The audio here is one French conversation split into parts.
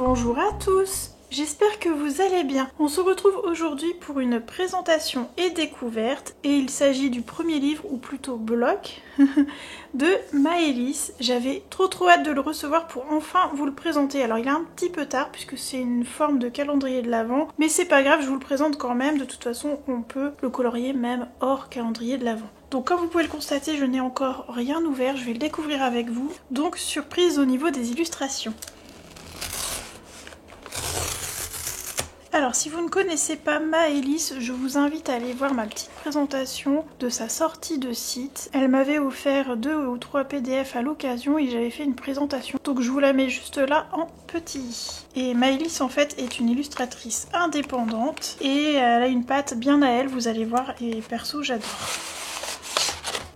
Bonjour à tous, j'espère que vous allez bien. On se retrouve aujourd'hui pour une présentation et découverte et il s'agit du premier livre, ou plutôt bloc, de Maëlys. J'avais trop hâte de le recevoir pour enfin vous le présenter. Alors il est un petit peu tard puisque c'est une forme de calendrier de l'Avent, mais c'est pas grave, je vous le présente quand même. De toute façon, on peut le colorier même hors calendrier de l'Avent. Donc comme vous pouvez le constater, je n'ai encore rien ouvert, je vais le découvrir avec vous. Donc surprise au niveau des illustrations. Alors si vous ne connaissez pas Maëlys, je vous invite à aller voir ma petite présentation de sa sortie de site. Elle m'avait offert 2 ou 3 PDF à l'occasion et j'avais fait une présentation. Donc je vous la mets juste là en petit. Et Maëlys en fait est une illustratrice indépendante et elle a une patte bien à elle, vous allez voir, et perso j'adore.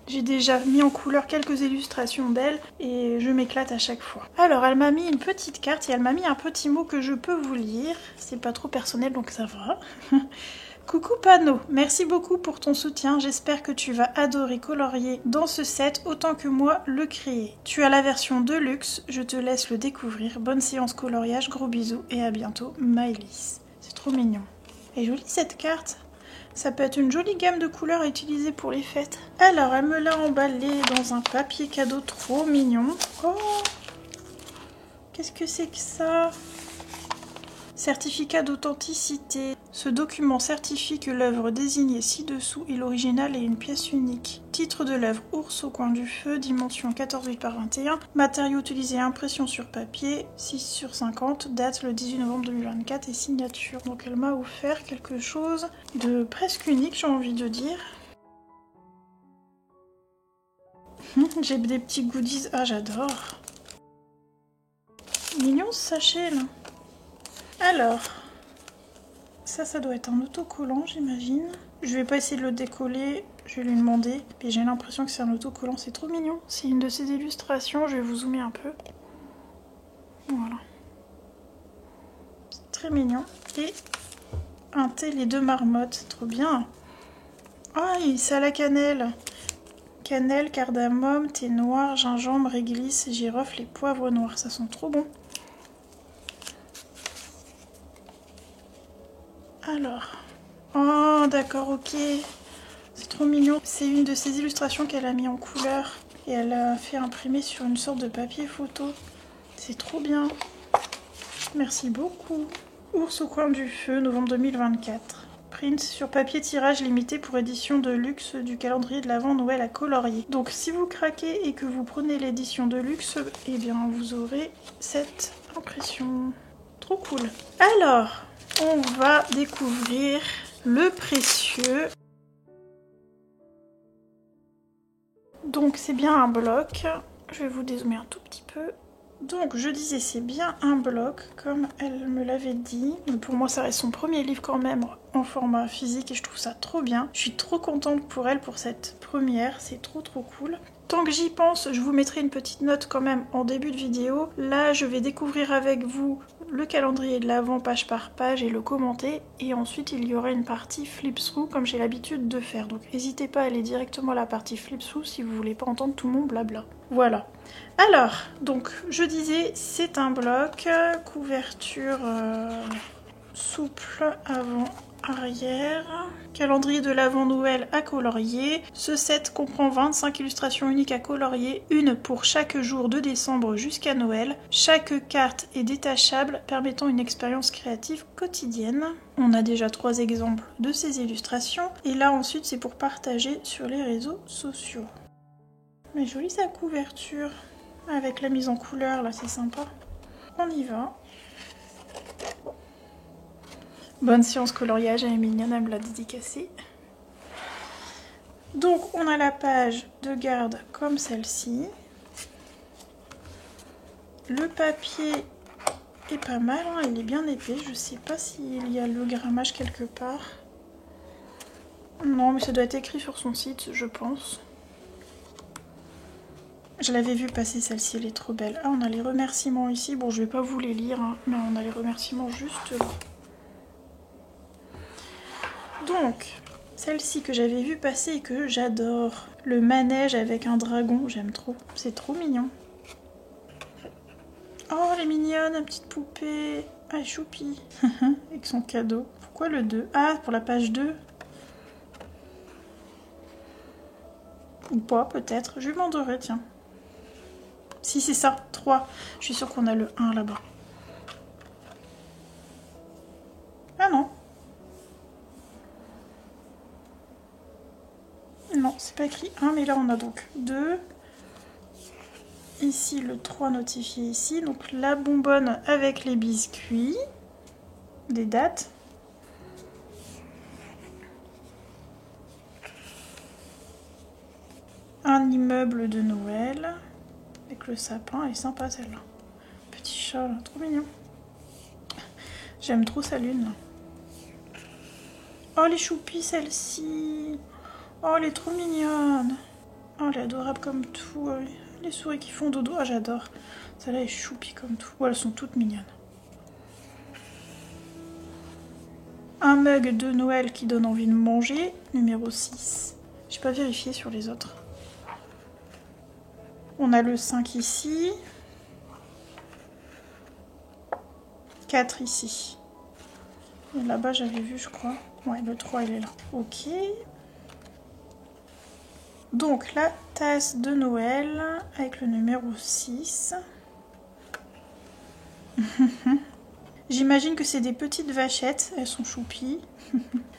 J'ai déjà mis en couleur quelques illustrations d'elle et je m'éclate à chaque fois. Alors elle m'a mis une petite carte et elle m'a mis un petit mot que je peux vous lire. C'est pas trop personnel donc ça va. Coucou Pano, merci beaucoup pour ton soutien. J'espère que tu vas adorer colorier dans ce set autant que moi le créer. Tu as la version de luxe, je te laisse le découvrir. Bonne séance coloriage, gros bisous et à bientôt Maëlys. C'est trop mignon. Elle est jolie cette carte. Ça peut être une jolie gamme de couleurs à utiliser pour les fêtes. Alors, elle me l'a emballé dans un papier cadeau trop mignon. Oh! Qu'est-ce que c'est que ça? Certificat d'authenticité. Ce document certifie que l'œuvre désignée ci-dessous est l'original et une pièce unique. Titre de l'œuvre: Ours au coin du feu, dimension 14,8 par 21. Matériaux utilisés: impression sur papier, 6/50. Date le 18 novembre 2024 et signature. Donc elle m'a offert quelque chose de presque unique, j'ai envie de dire. J'ai des petits goodies. Ah, j'adore. Mignon ce sachet là. Alors, ça doit être un autocollant, j'imagine. Je vais pas essayer de le décoller, je vais lui demander. Mais j'ai l'impression que c'est un autocollant, c'est trop mignon. C'est une de ses illustrations, je vais vous zoomer un peu. Voilà. C'est très mignon. Et un thé, les 2 marmottes, c'est trop bien. Ah, c'est à la cannelle. Cannelle, cardamome, thé noir, gingembre, réglisse, girofle et poivre noir. Ça sent trop bon. Alors, oh d'accord, ok, c'est trop mignon. C'est une de ces illustrations qu'elle a mis en couleur et elle a fait imprimer sur une sorte de papier photo. C'est trop bien. Merci beaucoup. Ours au coin du feu, novembre 2024. Print sur papier tirage limité pour édition de luxe du calendrier de l'Avent Noël à colorier. Donc si vous craquez et que vous prenez l'édition de luxe, eh bien vous aurez cette impression. Trop cool. Alors, on va découvrir le précieux. Donc c'est bien un bloc. Je vais vous dézoomer un tout petit peu. Donc je disais c'est bien un bloc comme elle me l'avait dit. Mais pour moi ça reste son premier livre quand même en format physique et je trouve ça trop bien. Je suis trop contente pour elle pour cette première, c'est trop cool. Tant que j'y pense, je vous mettrai une petite note quand même en début de vidéo. Là je vais découvrir avec vous le calendrier de l'Avent page par page et le commenter. Et ensuite il y aura une partie flip-through comme j'ai l'habitude de faire. Donc n'hésitez pas à aller directement à la partie flip-through si vous voulez pas entendre tout mon blabla. Voilà. Alors, donc je disais c'est un bloc, couverture souple avant-arrière, calendrier de l'Avent Noël à colorier. Ce set comprend 25 illustrations uniques à colorier, une pour chaque jour de décembre jusqu'à Noël. Chaque carte est détachable, permettant une expérience créative quotidienne. On a déjà 3 exemples de ces illustrations, et là ensuite c'est pour partager sur les réseaux sociaux. Mais jolie sa couverture, avec la mise en couleur là, c'est sympa. On y va. Bonne séance coloriage à Emilienne, elle me l'a dédicacée. Donc on a la page de garde comme celle-ci. Le papier est pas mal, hein, il est bien épais. Je sais pas s'il y a le grammage quelque part. Non, mais ça doit être écrit sur son site, je pense. Je l'avais vu passer celle-ci, elle est trop belle. Ah, on a les remerciements ici. Bon, je vais pas vous les lire, hein, mais on a les remerciements juste là. Donc, celle-ci que j'avais vu passer et que j'adore. Le manège avec un dragon, j'aime trop. C'est trop mignon. Oh, elle est mignonne, la petite poupée. Ah, elle est choupie. Avec son cadeau. Pourquoi le 2? Ah, pour la page 2. Ou pas, peut-être. Je lui demanderai, tiens. Si, c'est ça, 3. Je suis sûre qu'on a le 1 là-bas. Ah non. Non, c'est pas écrit 1, mais là on a donc 2. Ici, le 3 notifié ici. Donc la bonbonne avec les biscuits. Des dates. Un immeuble de Noël. Avec le sapin. Elle est sympa celle-là. Petit chat, là, trop mignon. J'aime trop sa lune. Oh, les choupies, celle-ci. Oh, elle est trop mignonne. Oh, elle est adorable comme tout. Les souris qui font dodo. Ah, j'adore. Celle-là est choupie comme tout. Oh, elles sont toutes mignonnes. Un mug de Noël qui donne envie de manger. Numéro 6. J'ai pas vérifié sur les autres. On a le 5 ici. 4 ici. Et là-bas, j'avais vu, je crois. Ouais, le 3, il est là. Ok. Donc, la tasse de Noël avec le numéro 6. J'imagine que c'est des petites vachettes. Elles sont choupies.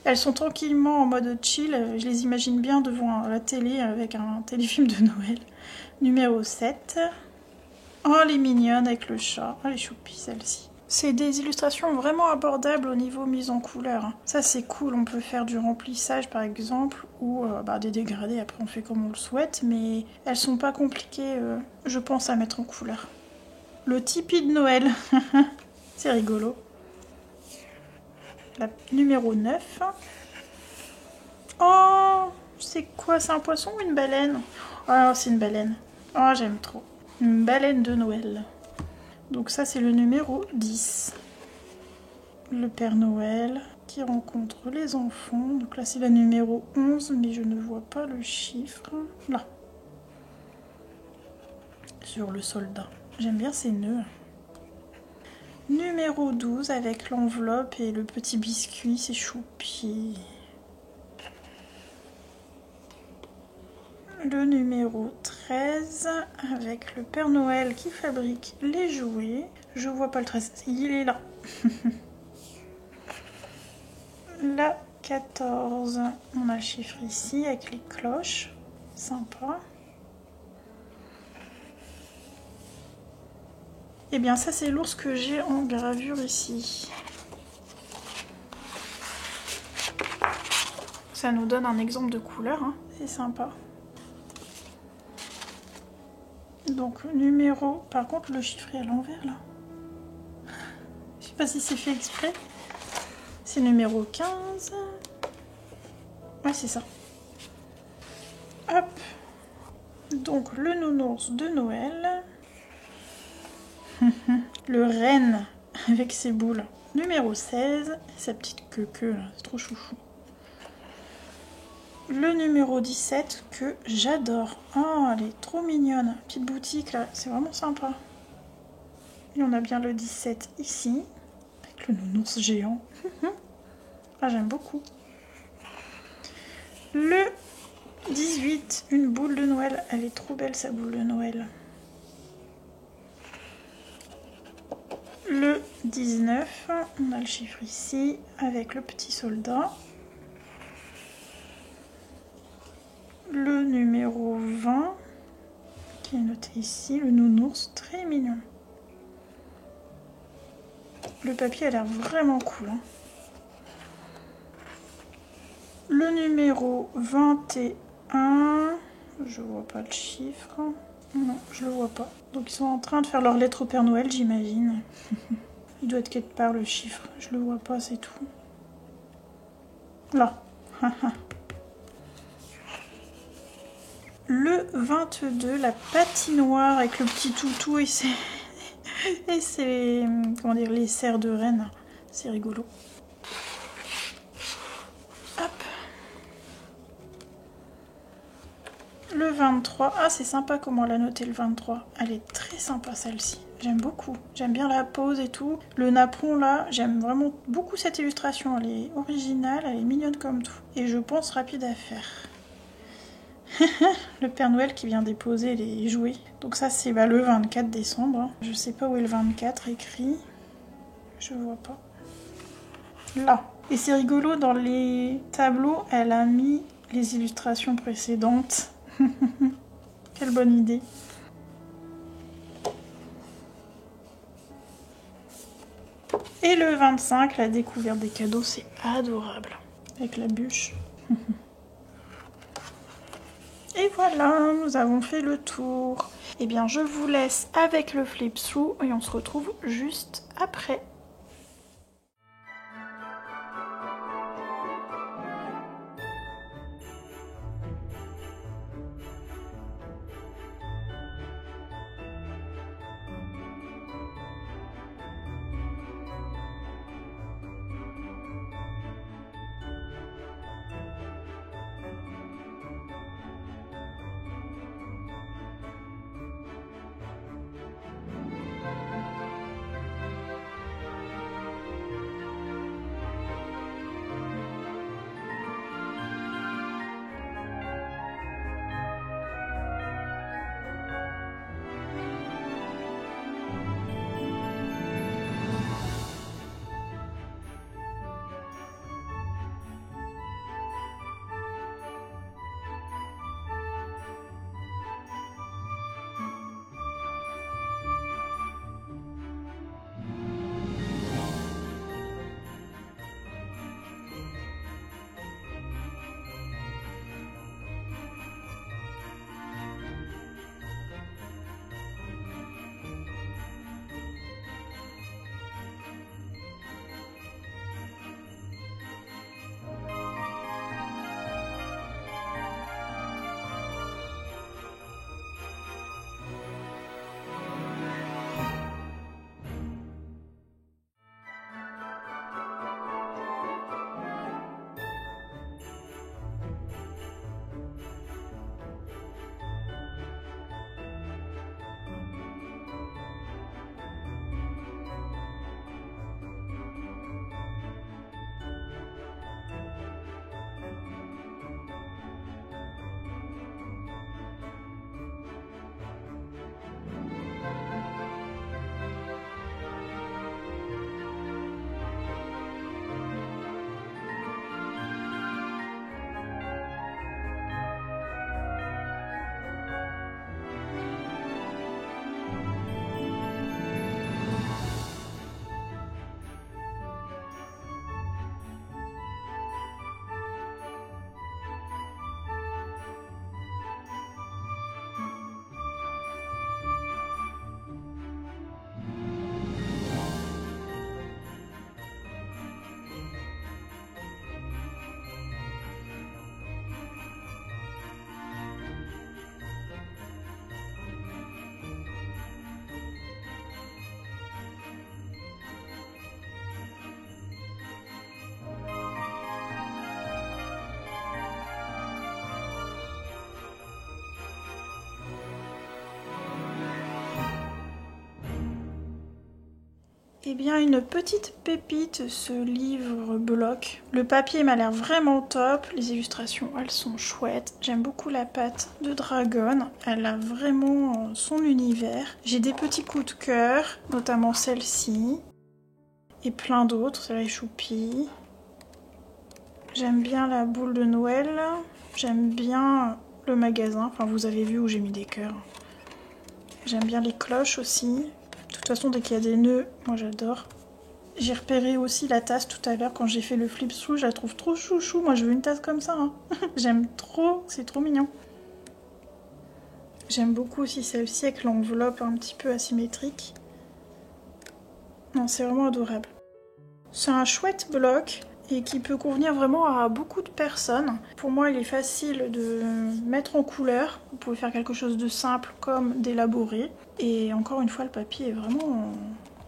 Elles sont tranquillement en mode chill. Je les imagine bien devant la télé avec un téléfilm de Noël. Numéro 7. Oh, elle est mignonne avec le chat. Oh, elle est choupie, celle-ci. C'est des illustrations vraiment abordables au niveau mise en couleur. Ça, c'est cool. On peut faire du remplissage, par exemple, ou des dégradés. Après, on fait comme on le souhaite. Mais elles sont pas compliquées, je pense, à mettre en couleur. Le Tipeee de Noël. C'est rigolo. La numéro 9. Oh, c'est quoi? C'est un poisson ou une baleine? Oh, c'est une baleine. Oh, j'aime trop. Une baleine de Noël. Donc ça, c'est le numéro 10. Le Père Noël qui rencontre les enfants. Donc là, c'est la numéro 11, mais je ne vois pas le chiffre. Là. Sur le soldat. J'aime bien ces nœuds. Numéro 12 avec l'enveloppe et le petit biscuit, c'est choupi. Le numéro 13 avec le Père Noël qui fabrique les jouets. Je vois pas le 13, il est là. La 14, on a le chiffre ici avec les cloches. Sympa. Et bien ça, c'est l'ours que j'ai en gravure ici. Ça nous donne un exemple de couleur, hein. C'est sympa. Donc numéro, par contre le chiffre est à l'envers là. Je sais pas si c'est fait exprès. C'est numéro 15. Ouais, c'est ça. Hop. Donc le nounours de Noël. Le renne avec ses boules. Numéro 16. Sa petite queue là, c'est trop chouchou. Le numéro 17 que j'adore. Oh, elle est trop mignonne. Petite boutique là, c'est vraiment sympa. Et on a bien le 17 ici. Avec le nounours géant. Ah, j'aime beaucoup. Le 18, une boule de Noël. Elle est trop belle, sa boule de Noël. Le 19, on a le chiffre ici, avec le petit soldat. Le numéro 20, qui est noté ici, le nounours, très mignon. Le papier a l'air vraiment cool, hein. Le numéro 21, je vois pas le chiffre. Non, je le vois pas. Donc ils sont en train de faire leur lettre au Père Noël, j'imagine. Il doit être quelque part le chiffre. Je le vois pas, c'est tout. Là. Le 22, la patinoire avec le petit toutou et ses... comment dire, les serres de reine. C'est rigolo. Hop. Le 23. Ah, c'est sympa comment elle a noté le 23. Elle est très sympa celle-ci. J'aime beaucoup. J'aime bien la pose et tout. Le napperon là, j'aime vraiment beaucoup cette illustration. Elle est originale, elle est mignonne comme tout. Et je pense rapide à faire. Le Père Noël qui vient déposer les jouets. Donc ça c'est le 24 décembre. Je sais pas où est le 24 écrit. Je vois pas. Là. Et c'est rigolo, dans les tableaux, elle a mis les illustrations précédentes. Quelle bonne idée. Et le 25, la découverte des cadeaux, c'est adorable. Avec la bûche. Et voilà, nous avons fait le tour. Eh bien, je vous laisse avec le flip through et on se retrouve juste après. Eh bien, une petite pépite, ce livre bloc. Le papier m'a l'air vraiment top, les illustrations, elles sont chouettes. J'aime beaucoup la patte de Dragon, elle a vraiment son univers. J'ai des petits coups de cœur, notamment celle-ci, et plein d'autres, c'est la choupie. J'aime bien la boule de Noël, j'aime bien le magasin, enfin vous avez vu où j'ai mis des cœurs. J'aime bien les cloches aussi. De toute façon, dès qu'il y a des nœuds, moi j'adore. J'ai repéré aussi la tasse tout à l'heure quand j'ai fait le flip through, je la trouve trop chouchou. Moi je veux une tasse comme ça, hein. J'aime trop, c'est trop mignon. J'aime beaucoup aussi celle-ci avec l'enveloppe un petit peu asymétrique. Non, c'est vraiment adorable. C'est un chouette bloc et qui peut convenir vraiment à beaucoup de personnes. Pour moi, il est facile de mettre en couleur. Vous pouvez faire quelque chose de simple comme d'élaborer. Et encore une fois, le papier est vraiment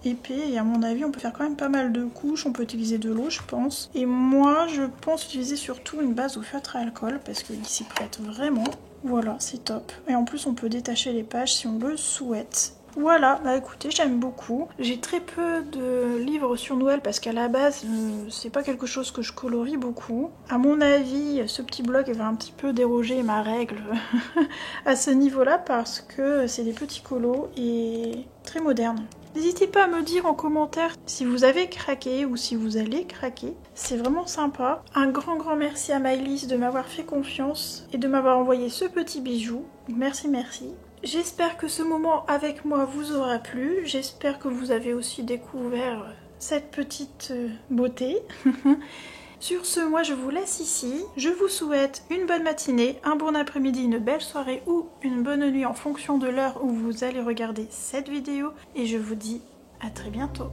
épais et à mon avis, on peut faire quand même pas mal de couches. On peut utiliser de l'eau, je pense. Et moi, je pense utiliser surtout une base au feutre à alcool parce qu'il s'y prête vraiment. Voilà, c'est top. Et en plus, on peut détacher les pages si on le souhaite. Voilà, bah écoutez, j'aime beaucoup. J'ai très peu de livres sur Noël parce qu'à la base, c'est pas quelque chose que je colorie beaucoup. À mon avis, ce petit blog va un petit peu déroger ma règle à ce niveau-là parce que c'est des petits colos et très modernes. N'hésitez pas à me dire en commentaire si vous avez craqué ou si vous allez craquer. C'est vraiment sympa. Un grand merci à Maëlys de m'avoir fait confiance et de m'avoir envoyé ce petit bijou. Merci, merci. J'espère que ce moment avec moi vous aura plu. J'espère que vous avez aussi découvert cette petite beauté. Sur ce, moi je vous laisse ici. Je vous souhaite une bonne matinée, un bon après-midi, une belle soirée ou une bonne nuit en fonction de l'heure où vous allez regarder cette vidéo. Et je vous dis à très bientôt.